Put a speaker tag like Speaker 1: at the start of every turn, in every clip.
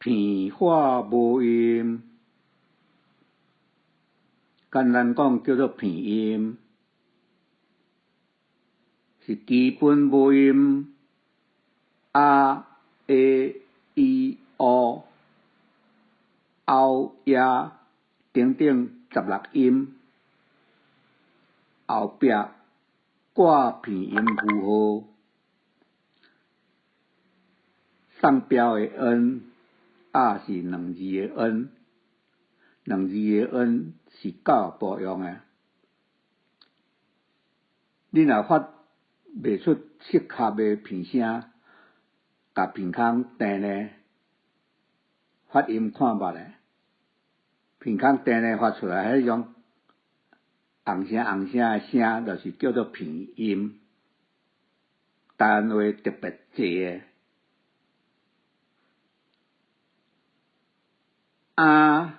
Speaker 1: 片化无音，简单讲叫做片音，是基本母音啊、A、E、O、凹、呀等等16音，后壁挂片音符号，上标的 N 啊是2字的 N，2字的 N 是教部用的。你若发袂出适合的片声，甲片空定呢，发音看捌咧，片空定呢发出来迄种红声的声，就是叫做片音。单话特别济的。啊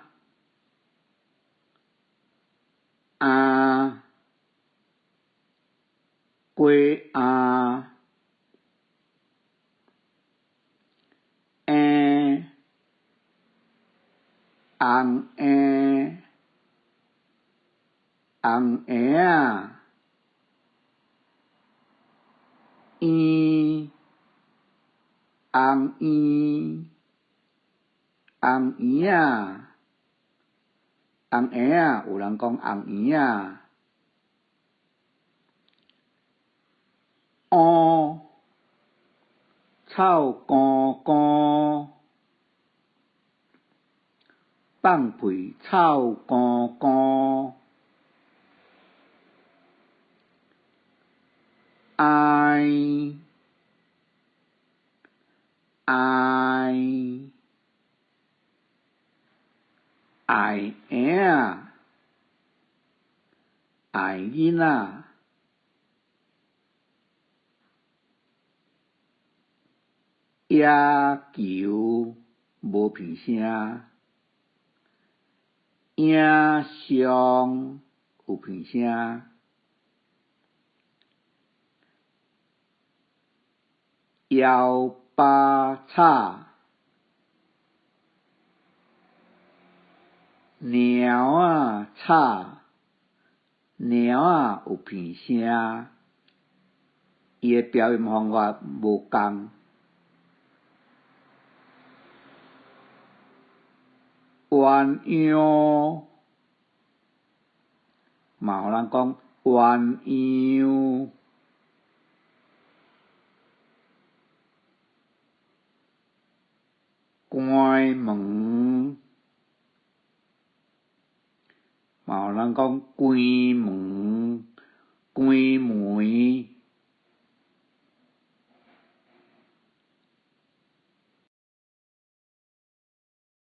Speaker 1: 龟啊红红啊红啊红啊，有人讲红啊，臭干干，放屁臭干干，哎啊，爱囡仔，野球无片声，影相有片声，摇巴叉，猫啊吵，猫啊有片声，伊的标音方法无共。鸳鸯，嘛有人讲鸳鸯，关门，嘛有人讲关门、关门。